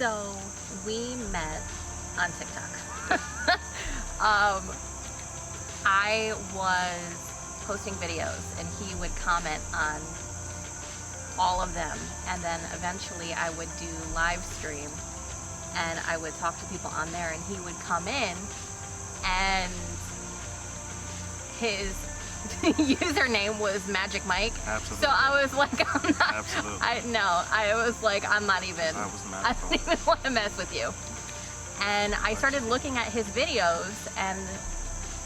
So we met on TikTok. I was posting videos and he would comment on all of them, and then eventually I would do live stream and I would talk to people on there, and he would come in and his username was Magic Mike. Absolutely. So I was like, I'm not. Absolutely. I was like, I'm not even. I don't even want to mess with you. And I started looking at his videos, and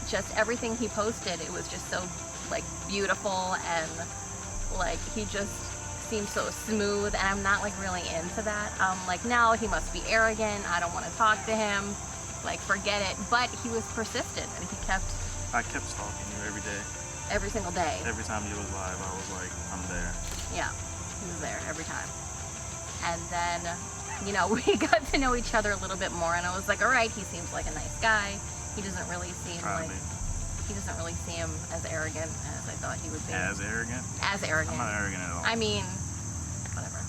just everything he posted, it was just so like beautiful, and like he just seemed so smooth, and I'm not like really into that. Like, no, he must be arrogant. I don't want to talk to him. Like, forget it. But he was persistent, and I kept stalking you every day. Every single day. Every time you was live, I was like, I'm there. Yeah, he was there every time. And then, you know, we got to know each other a little bit more, and I was like, all right, he seems like a nice guy. He doesn't really seem he doesn't really seem as arrogant as I thought he would be. As arrogant? As arrogant. I'm not arrogant at all. I mean, whatever.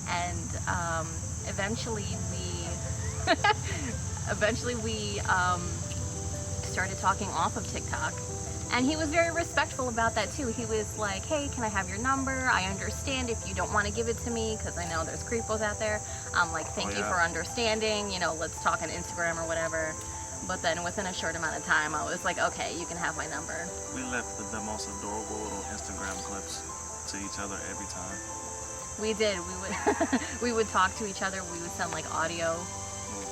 And eventually we started talking off of TikTok. And he was very respectful about that too. He was like, hey, can I have your number? I understand if you don't want to give it to me, because I know there's creepos out there. I'm like, thank you for understanding. You know, let's talk on Instagram or whatever. But then within a short amount of time, I was like, okay, you can have my number. We left the most adorable little Instagram clips to each other every time. We did. We would talk to each other. We would send like audio.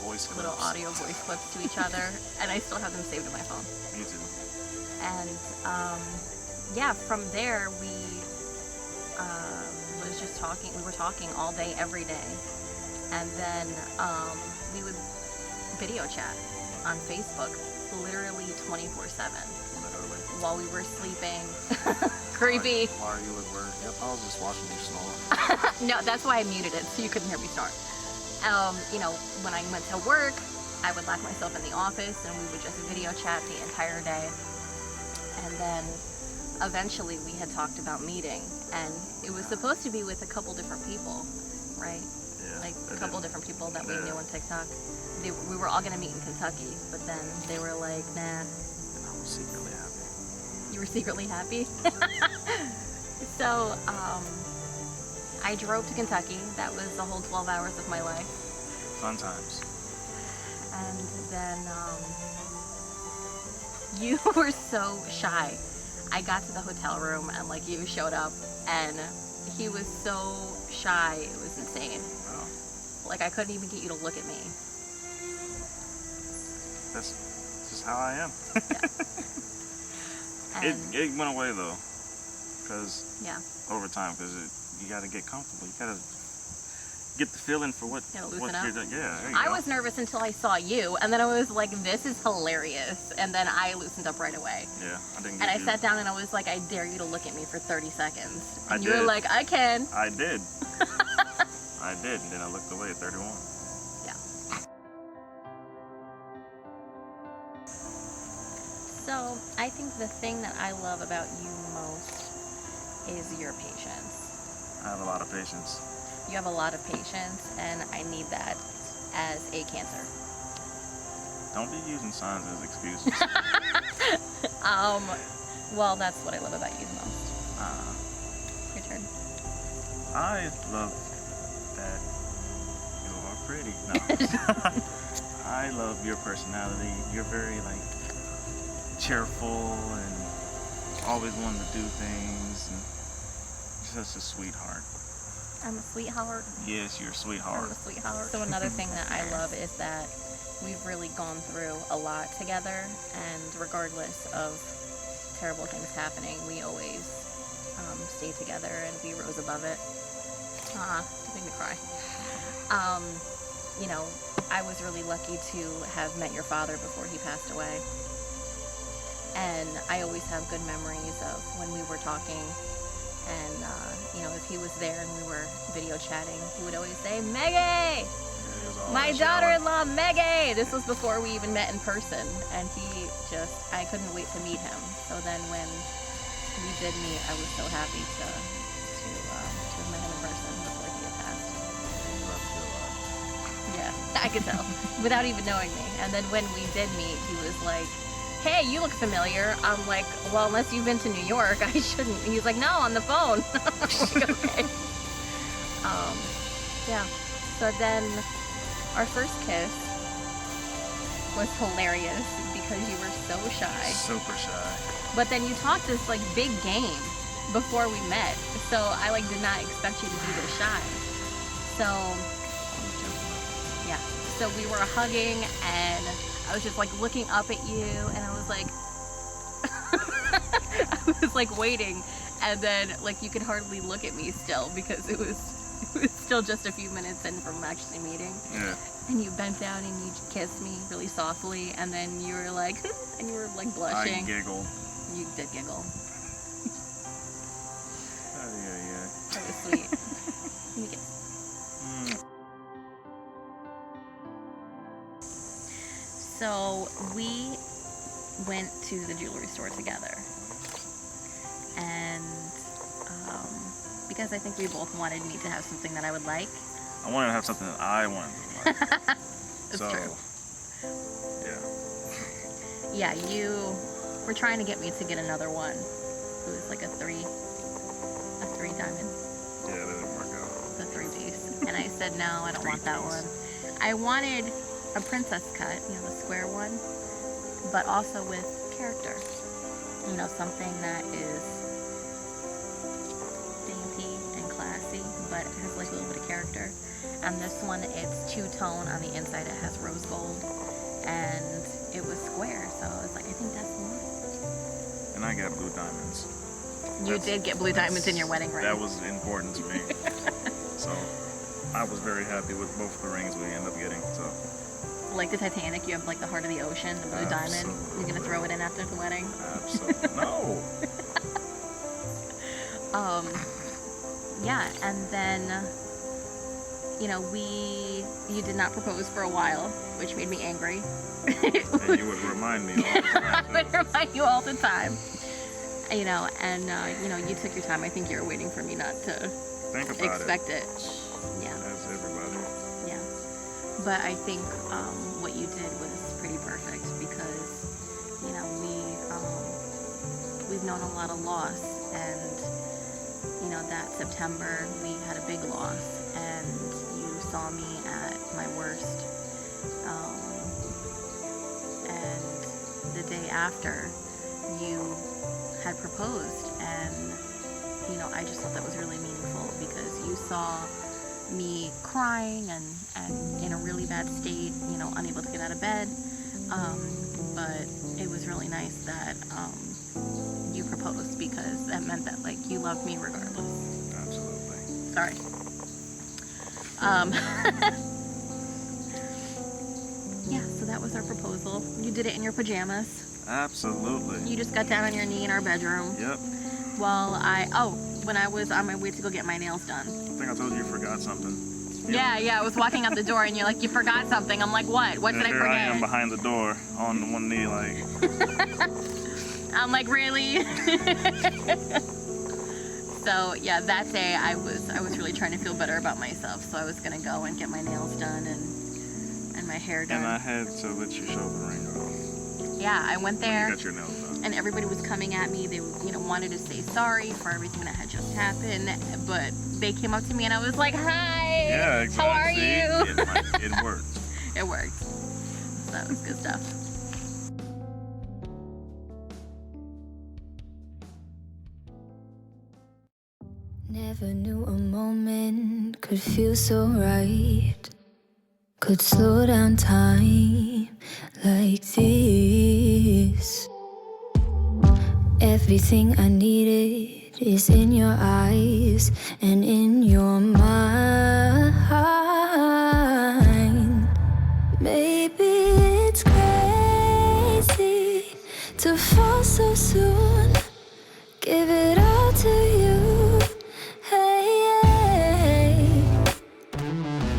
Little audio voice clips to each other. And I still have them saved on my phone. Me too. And yeah, from there we was just talking. We were talking all day, every day, and then we would video chat on Facebook, literally 24/7. Literally. While we were sleeping. Creepy. Why are you at work? Yep, I was just watching you snore. No, that's why I muted it, so you couldn't hear me snore. You know, when I went to work, I would lock myself in the office, and we would just video chat the entire day. And then eventually we had talked about meeting, and it was supposed to be with a couple different people, right? Yeah, like a couple different people that we knew on TikTok. We were all gonna meet in Kentucky, but then they were like, nah. And I was secretly happy. You were secretly happy? So, I drove to Kentucky. That was the whole 12 hours of my life. Fun times. And then, you were so shy. I got to the hotel room and like you showed up, and he was so shy, it was insane. Wow. Like I couldn't even get you to look at me. That's just how I am. Yeah. It went away though, because over time, because you got to get comfortable. You got to get the feeling for what you're doing. Yeah, there you I go. was nervous until I saw you, and then I was like, this is hilarious, and then I loosened up right away. Yeah, I didn't. And I sat down and I was like, I dare you to look at me for 30 seconds. And you did. were like, I can. I did. I did, and then I looked away at 31. Yeah. So I think the thing that I love about you most is your patience. I have a lot of patience. You have a lot of patience, and I need that as a Cancer. Don't be using signs as excuses. Well, that's what I love about you the most. Your turn. I love that you are pretty. No. I love your personality. You're very like cheerful and always wanting to do things, and you're such a sweetheart. I'm a sweetheart. Yes, you're a sweetheart. I'm a sweetheart. So another thing that I love is that we've really gone through a lot together, and regardless of terrible things happening, we always stay together and we rose above it. Don't make me cry. You know, I was really lucky to have met your father before he passed away. And I always have good memories of when we were talking. And, you know, if he was there and we were video chatting, he would always say, Maggie! My daughter-in-law, Maggie! This was before we even met in person. And I couldn't wait to meet him. So then when we did meet, I was so happy to have met him in person before he had passed. He left you a lot. I could tell without even knowing me. And then when we did meet, he was like, hey, you look familiar. I'm like, well, unless you've been to New York, I shouldn't. He's like, no, on the phone. I'm like, okay. Yeah. So then our first kiss was hilarious because you were so shy. Super shy. But then you talked this like big game before we met. So I like did not expect you to be this shy. So yeah. So we were hugging and I was just like looking up at you and I was like I was like waiting and then like you could hardly look at me still because it was still just a few minutes in from actually meeting. Yeah. And you bent down and you kissed me really softly and then you were like and you were like blushing. I giggled. You did giggle. Yeah. That was sweet. Let me kiss. So we went to the jewelry store together, and because I think we both wanted me to have something that I would like. I wanted to have something that I wanted to like. That's true. Yeah. Yeah, you were trying to get me to get another one. It was like a three diamond. Yeah, that didn't work out. The 3 piece. And I said, no, I don't want that one. I wanted a princess cut, you know, the square one, but also with character. You know, something that is dainty and classy, but it has like a little bit of character. And this one, it's two-tone. On the inside, it has rose gold. And it was square, so I was like, I think that's the one. And I got blue diamonds. You did get blue diamonds in your wedding ring. That was important to me. So I was very happy with both the rings we ended up getting. So like the Titanic, you have like the heart of the ocean, the blue diamond. You're gonna throw it in after the wedding? Absolutely. No. Yeah, and then you know, you did not propose for a while, which made me angry. And you would remind me all the time. I would remind you all the time. You know, and you know, you took your time. I think you were waiting for me not to Think about expect it. Yeah. As everybody. Yeah. But I think what you did was pretty perfect because, you know, we've known a lot of loss, and you know, that September we had a big loss, and you saw me at my worst, and the day after you had proposed, and you know, I just thought that was really meaningful because you saw me crying and in a really bad state, you know, unable to get out of bed, but it was really nice that you proposed because that meant that like you loved me regardless. Absolutely. Sorry. Yeah, so that was our proposal. You did it in your pajamas. Absolutely. You just got down on your knee in our bedroom. Yep. While when I was on my way to go get my nails done. I think I told you forgot something. Yeah, I was walking out the door and you're like, you forgot something. I'm like, what? What did I Here forget? I am behind the door on one knee, like. I'm like, really? So yeah, that day I was really trying to feel better about myself. So I was gonna go and get my nails done and my hair done. And I had to let you show the ring off. Yeah, I went there. You got your nails done. And everybody was coming at me. They, you know, wanted to say sorry for everything that had just happened, but they came up to me and I was like, "Hi, Yeah, exactly. how are you?" It worked. It worked. So that was good stuff. Never knew a moment could feel so right, could slow down time like this. Everything I needed is in your eyes and in your mind. Maybe it's crazy to fall so soon. Give it all to you, hey.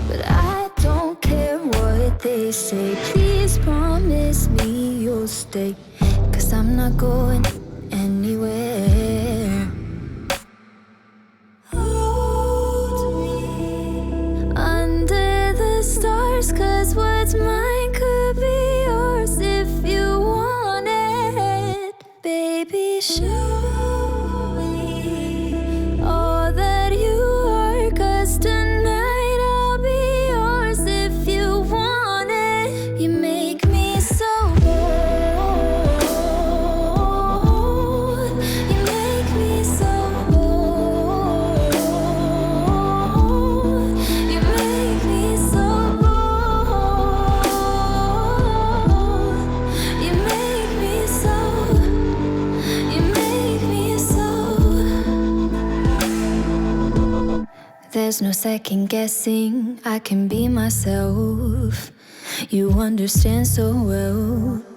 But I don't care what they say. Please promise me you'll stay, 'cause I'm not going anywhere. Hold me under the stars, 'cause There's no second guessing, I can be myself. You understand so well.